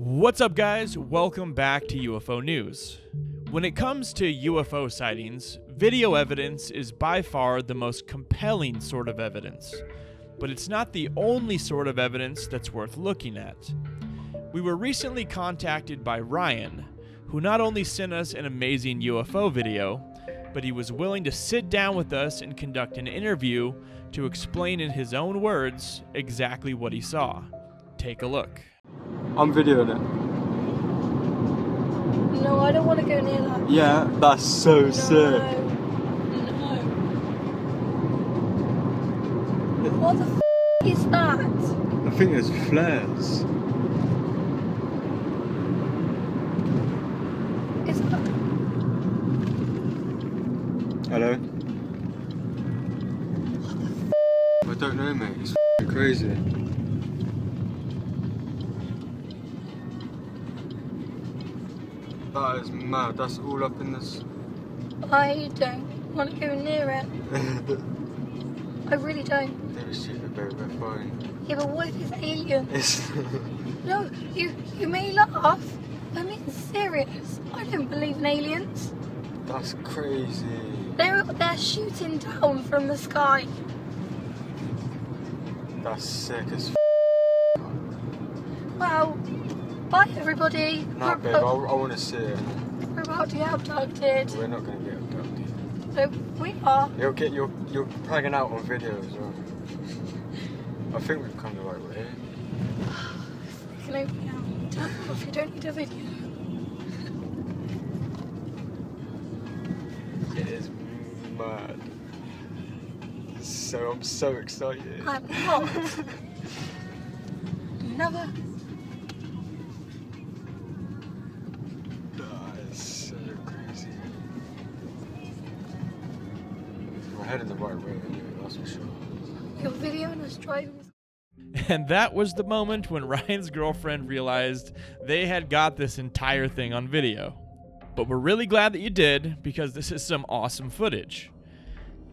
What's up, guys? Welcome back to UFO News. When it comes to UFO sightings, video evidence is by far the most compelling sort of evidence. But it's not the only sort of evidence that's worth looking at. We were recently contacted by Ryan, who not only sent us an amazing UFO video, but he was willing to sit down with us and conduct an interview to explain in his own words exactly what he saw. Take a look. I'm videoing it. No, I don't want to go near that. Yeah, that's so sick. No. What the is that? I think there's flares. Is that? Hello? I don't know, mate. It's crazy. That is mad. That's all up in this. I don't want to go near it. I really don't. They're stupid, baby. They're fine. Yeah, but what if it's aliens? No, you may laugh. I'm being serious. I don't believe in aliens. That's crazy. They're shooting down from the sky. That's sick as Well, bye everybody. Nah, babe, I want to see it. We're about to get abducted. We're not going to get abducted. No, we are. You're hanging out on video as well. I think we've come the right way. You can open it out. Turn it off, you don't need a video. It is mad. I'm so excited. I'm not. Never. That is so crazy. We're heading the right way anyway, that's for sure. You're videoing us driving. And that was the moment when Ryan's girlfriend realized they had got this entire thing on video. But we're really glad that you did, because this is some awesome footage.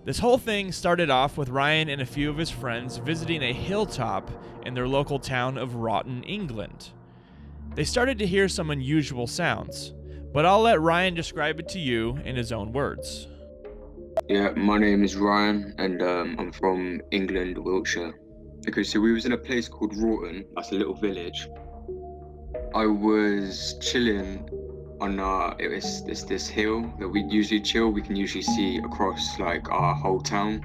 This whole thing started off with Ryan and a few of his friends visiting a hilltop in their local town of Wroughton, England. They started to hear some unusual sounds, but I'll let Ryan describe it to you in his own words. Yeah, my name is Ryan, and I'm from England, Wiltshire. Okay, so we was in a place called Wroughton. That's a little village. I was chilling on it's this hill that we usually chill. We can usually see across like our whole town.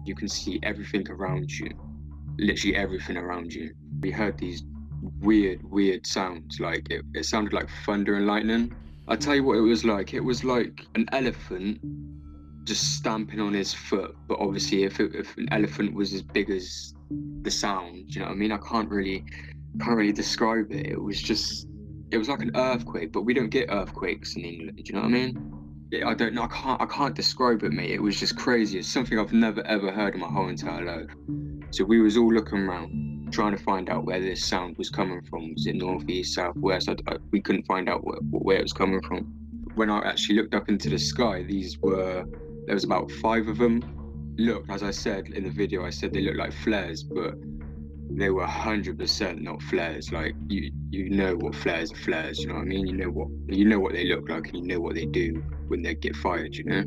You can see everything around you, literally everything around you. We heard these weird sounds. Like it sounded like thunder and lightning. I'll tell you what it was like. It was like an elephant just stamping on his foot. But obviously, if an elephant was as big as the sound, you know what I mean? I can't really describe it. It was like an earthquake, but we don't get earthquakes in England. Do you know what I mean? I don't know. I can't describe it, mate. It was just crazy. It's something I've never ever heard in my whole entire life. So we was all looking around, trying to find out where this sound was coming from. Was it north, east, south, west? We couldn't find out where it was coming from. When I actually looked up into the sky, there was about 5 of them. Look, as I said in the video, I said they looked like flares, but they were 100% not flares. Like you know what flares are flares, you know what I mean? You know what they look like, and you know what they do when they get fired, you know?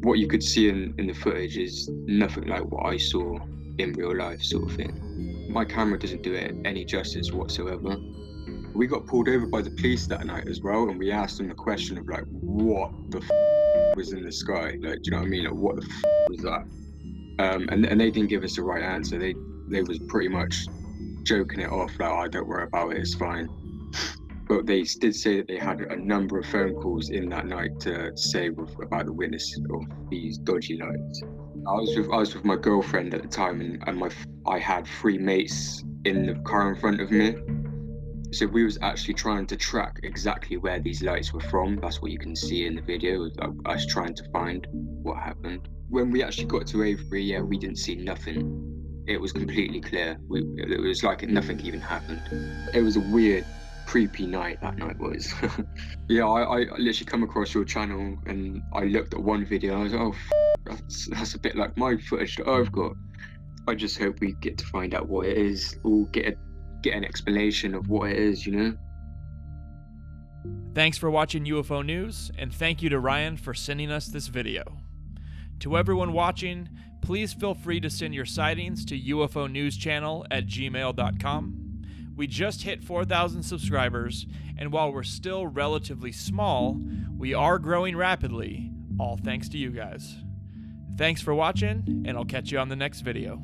What you could see in the footage is nothing like what I saw in real life, sort of thing. My camera doesn't do it any justice whatsoever. We got pulled over by the police that night as well, and we asked them the question of like, what the was in the sky? Like, do you know what I mean? Like, what the was that? And they didn't give us the right answer. They was pretty much joking it off, like, oh, don't worry about it, it's fine. But they did say that they had a number of phone calls in that night to say about the witness of these dodgy lights. I was with my girlfriend at the time, and I had 3 mates in the car in front of me. So we was actually trying to track exactly where these lights were from. That's what you can see in the video, us trying to find what happened. When we actually got to Avery, yeah, we didn't see nothing. It was completely clear. It was like nothing even happened. It was a weird, creepy night, that night was. Yeah, I literally come across your channel, and I looked at one video, and I was like, oh, that's a bit like my footage that I've got. I just hope we get to find out what it is, or get an explanation of what it is, you know? Thanks for watching UFO News, and thank you to Ryan for sending us this video. To everyone watching, please feel free to send your sightings to ufonewschannel@gmail.com. We just hit 4,000 subscribers, and while we're still relatively small, we are growing rapidly, all thanks to you guys. Thanks for watching, and I'll catch you on the next video.